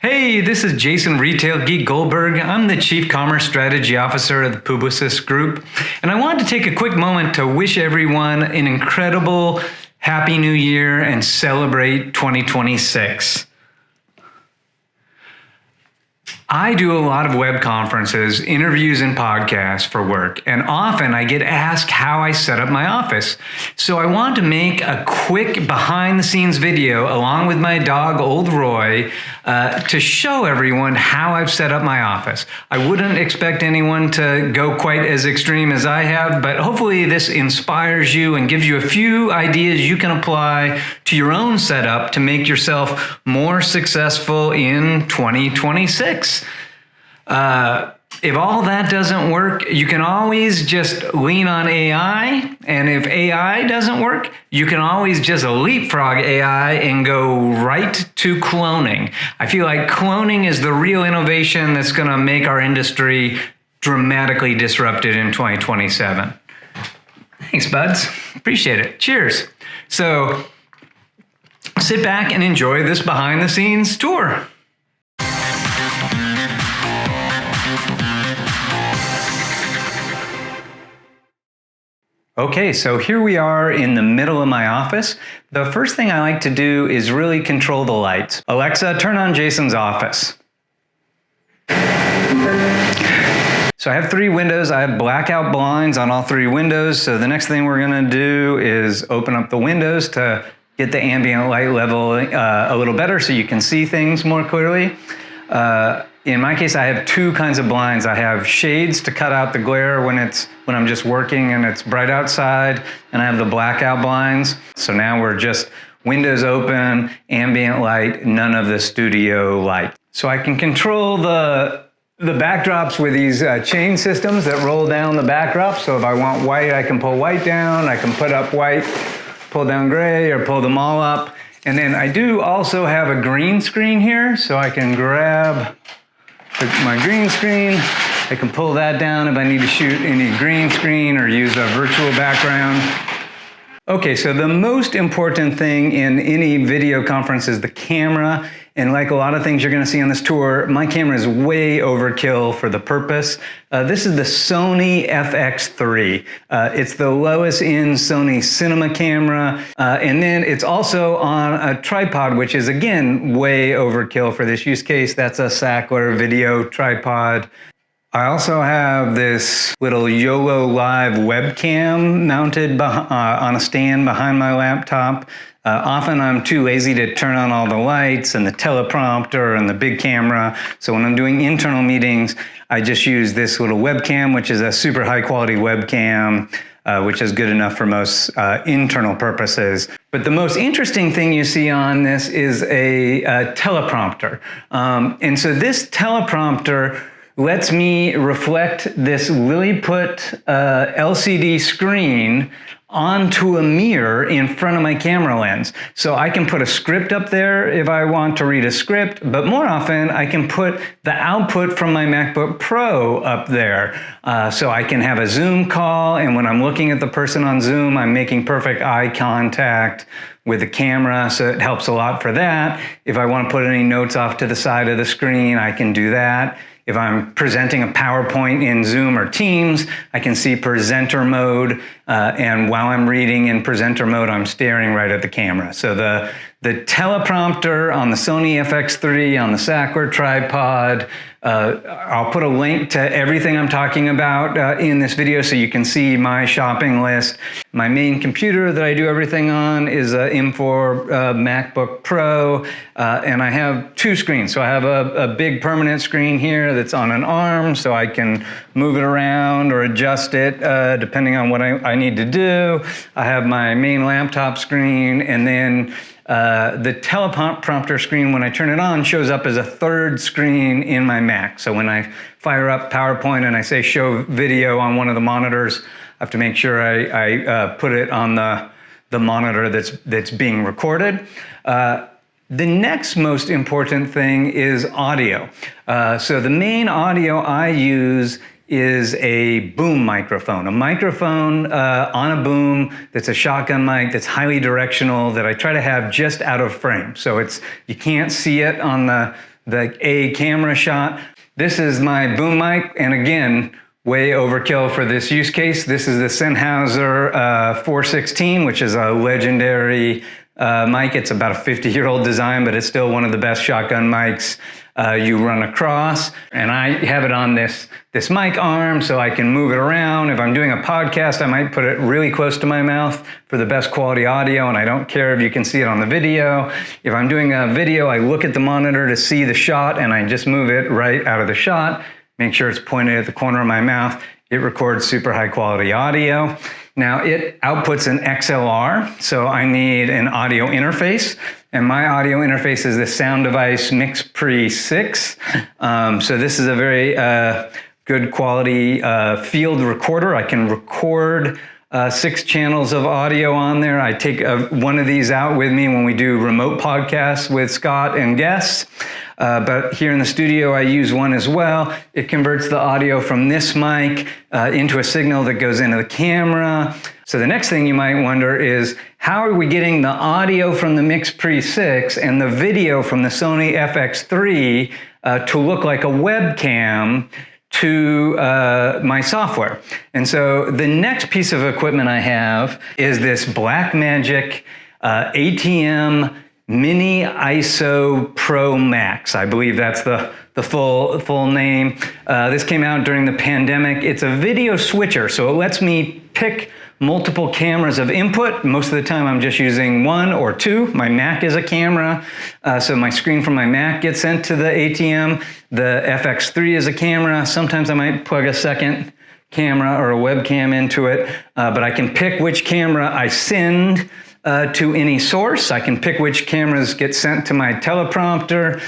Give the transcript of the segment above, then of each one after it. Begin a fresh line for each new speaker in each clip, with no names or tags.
Hey, this is Jason Retailgeek Goldberg. I'm the Chief Commerce Strategy Officer of the Publicis Group, and I wanted to take a quick moment to wish everyone an incredible Happy New Year and celebrate 2026. I do a lot of web conferences, interviews, and podcasts for work, and often I get asked how I set up my office. So I want to make a quick behind-the-scenes video along with my dog, Old Roy, to show everyone how I've set up my office. I wouldn't expect anyone to go quite as extreme as I have, but hopefully this inspires you and gives you a few ideas you can apply to your own setup to make yourself more successful in 2026. If all that doesn't work, you can always just lean on AI. And if AI doesn't work, you can always just leapfrog AI and go right to cloning. I feel like cloning is the real innovation that's going to make our industry dramatically disrupted in 2027. Thanks, buds. Appreciate it. Cheers. So sit back and enjoy this behind the scenes tour. Okay, so here we are in the middle of my office. The first thing I like to do is really control the lights. Alexa, turn on Jason's office. So I have 3 windows. I have blackout blinds on all 3 windows. So the next thing we're gonna do is open up the windows to get the ambient light level a little better so you can see things more clearly. In my case, I have 2 kinds of blinds. I have shades to cut out the glare when I'm just working and it's bright outside, and I have the blackout blinds. So now we're just windows open, ambient light, none of the studio light. So I can control the backdrops with these chain systems that roll down the backdrop. So if I want white, I can pull white down. I can put up white, pull down gray, or pull them all up. And then I do also have a green screen here, so I can grab my green screen. I can pull that down if I need to shoot any green screen or use a virtual background. Okay, so the most important thing in any video conference is the camera. And like a lot of things you're gonna see on this tour, my camera is way overkill for the purpose. This is the Sony FX3. It's the lowest end Sony cinema camera. And then it's also on a tripod, which is again, way overkill for this use case. That's a Sackler video tripod. I also have this little YOLO Live webcam mounted on a stand behind my laptop. Often I'm too lazy to turn on all the lights and the teleprompter and the big camera. So when I'm doing internal meetings, I just use this little webcam, which is a super high quality webcam, which is good enough for most internal purposes. But the most interesting thing you see on this is a teleprompter. And so this teleprompter lets me reflect this Lilliput LCD screen onto a mirror in front of my camera lens. So I can put a script up there if I want to read a script, but more often I can put the output from my MacBook Pro up there. So I can have a Zoom call, and when I'm looking at the person on Zoom, I'm making perfect eye contact with the camera, so it helps a lot for that. If I want to put any notes off to the side of the screen, I can do that. If I'm presenting a PowerPoint in Zoom or Teams, I can see presenter mode, and while I'm reading in presenter mode, I'm staring right at the camera. So the teleprompter on the Sony FX3 on the Sackler tripod, I'll put a link to everything I'm talking about in this video so you can see my shopping list. My main computer that I do everything on is a M4 MacBook Pro, and I have 2 screens. So I have a big permanent screen here that's on an arm, so I can move it around or adjust it depending on what I need to do. I have my main laptop screen, and then the teleprompter screen, when I turn it on, shows up as a 3rd screen in my Mac. So when I fire up PowerPoint and I say show video on one of the monitors, I have to make sure I put it on the monitor that's being recorded. The next most important thing is audio. So the main audio I use is a boom microphone, a microphone on a boom that's a shotgun mic that's highly directional that I try to have just out of frame. So you can't see it on the A camera shot. This is my boom mic, and again, way overkill for this use case. This is the Sennheiser 416, which is a legendary mic. It's about a 50-year-old design, but it's still one of the best shotgun mics you run across. And I have it on this mic arm so I can move it around. If I'm doing a podcast, I might put it really close to my mouth for the best quality audio, and I don't care if you can see it on the video. If I'm doing a video, I look at the monitor to see the shot, and I just move it right out of the shot, make sure it's pointed at the corner of my mouth. It records super high quality audio. Now it outputs an XLR, so I need an audio interface, and my audio interface is the Sound Device MixPre 6. So this is a very good quality field recorder. I can record 6 channels of audio on there. I take one of these out with me when we do remote podcasts with Scott and guests. But here in the studio, I use one as well. It converts the audio from this mic into a signal that goes into the camera. So the next thing you might wonder is, how are we getting the audio from the MixPre 6 and the video from the Sony FX3 to look like a webcam to my software? And so the next piece of equipment I have is this Blackmagic ATM Mini ISO Pro Max. I believe that's the full name. This came out during the pandemic. It's a video switcher, so it lets me pick multiple cameras of input. Most of the time I'm just using 1 or 2. My Mac is a camera, so my screen from my Mac gets sent to the ATM. The FX3 is a camera. Sometimes I might plug a second camera or a webcam into it, but I can pick which camera I send to any source. I can pick which cameras get sent to my teleprompter.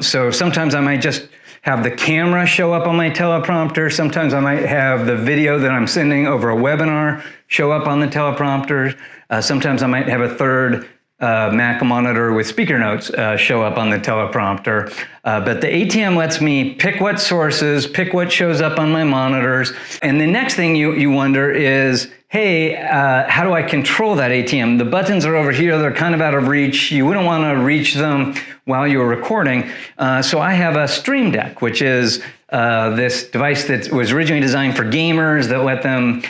So sometimes I might just have the camera show up on my teleprompter. Sometimes I might have the video that I'm sending over a webinar show up on the teleprompter. Sometimes I might have a third Mac monitor with speaker notes show up on the teleprompter. But the ATM lets me pick what sources, pick what shows up on my monitors. And the next thing you wonder is, hey, how do I control that ATM? The buttons are over here. They're kind of out of reach. You wouldn't want to reach them while you're recording. So I have a Stream Deck, which is this device that was originally designed for gamers that let them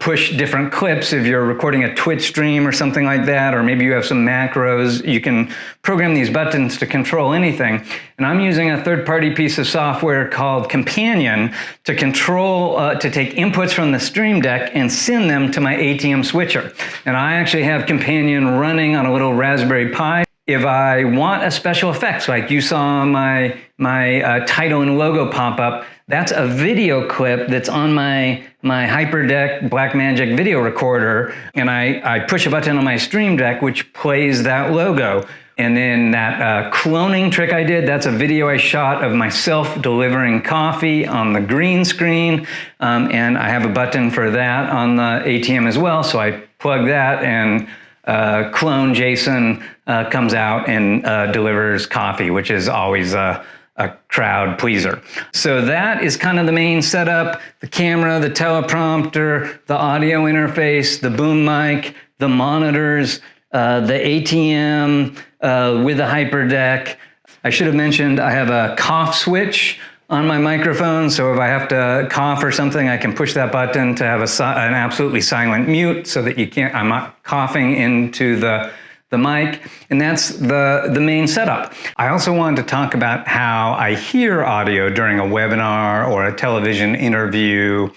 push different clips. If you're recording a Twitch stream or something like that, or maybe you have some macros, you can program these buttons to control anything. And I'm using a third-party piece of software called Companion to control, to take inputs from the Stream Deck and send them to my ATM switcher. And I actually have Companion running on a little Raspberry Pi. If I want a special effects, like you saw my title and logo pop up, that's a video clip that's on my HyperDeck Blackmagic video recorder, and I push a button on my Stream Deck which plays that logo. And then that cloning trick I did, that's a video I shot of myself delivering coffee on the green screen, and I have a button for that on the ATM as well, so I plug that and clone Jason comes out and delivers coffee, which is always a crowd pleaser. So that is kind of the main setup: the camera, the teleprompter, the audio interface, the boom mic, the monitors, the ATM with the HyperDeck. I should have mentioned I have a cough switch on my microphone, so if I have to cough or something, I can push that button to have an absolutely silent mute so that I'm not coughing into the mic, and that's the main setup. I also wanted to talk about how I hear audio during a webinar or a television interview.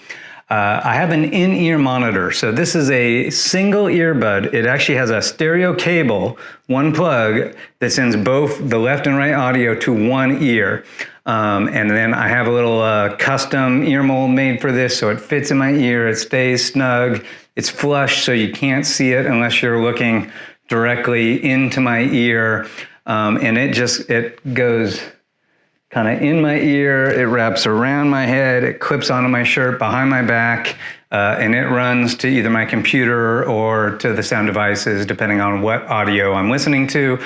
I have an in-ear monitor, so this is a single earbud. It actually has a stereo cable, one plug, that sends both the left and right audio to one ear. And then I have a little custom ear mold made for this, so it fits in my ear, it stays snug, it's flush so you can't see it unless you're looking directly into my ear, and it goes kind of in my ear, it wraps around my head, it clips onto my shirt behind my back, and it runs to either my computer or to the sound devices, depending on what audio I'm listening to.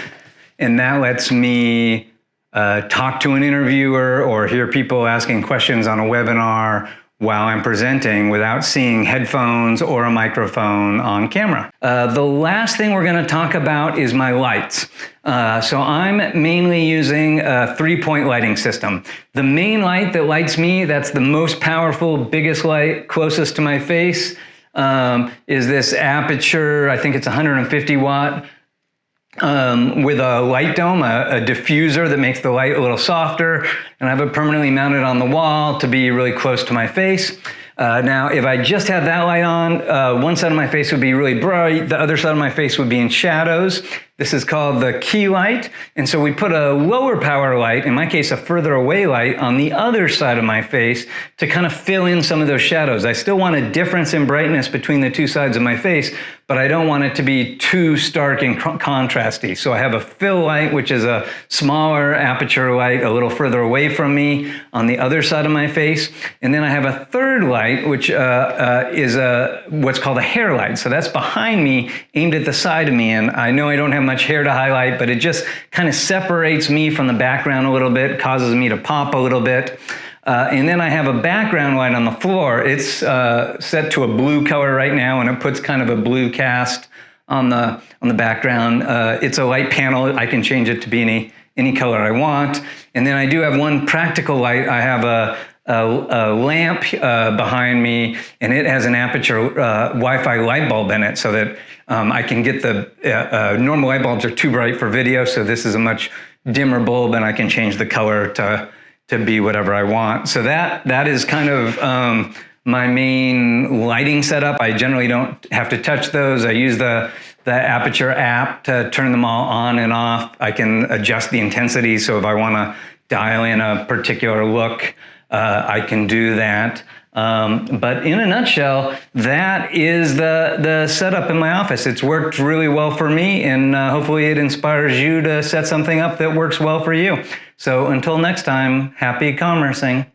And that lets me talk to an interviewer or hear people asking questions on a webinar while I'm presenting without seeing headphones or a microphone on camera. The last thing we're going to talk about is my lights. So I'm mainly using a 3-point lighting system. The main light that lights me, that's the most powerful, biggest light closest to my face, is this Aperture, I think it's 150 watt, with a light dome, a diffuser that makes the light a little softer, and I have it permanently mounted on the wall to be really close to my face. Now, if I just had that light on, one side of my face would be really bright, the other side of my face would be in shadows. This is called the key light, and so we put a lower power light, in my case a further away light, on the other side of my face to kind of fill in some of those shadows. I still want a difference in brightness between the two sides of my face, but I don't want it to be too stark and contrasty. So I have a fill light, which is a smaller aperture light a little further away from me on the other side of my face, and then I have a third light, which is what's called a hair light. So that's behind me, aimed at the side of me, and I know I don't have much hair to highlight, but it just kind of separates me from the background a little bit, causes me to pop a little bit. And then I have a background light on the floor. It's set to a blue color right now, and it puts kind of a blue cast on the background. It's a light panel. I can change it to be any color I want. And then I do have one practical light. I have a lamp behind me, and it has an Aperture Wi-Fi light bulb in it, so that I can get the normal light bulbs are too bright for video, so this is a much dimmer bulb, and I can change the color to be whatever I want. So that is kind of my main lighting setup. I generally don't have to touch those. I use the Aperture app to turn them all on and off. I can adjust the intensity, so if I want to dial in a particular look, I can do that. But in a nutshell, that is the setup in my office. It's worked really well for me, and hopefully it inspires you to set something up that works well for you. So until next time, happy commercing.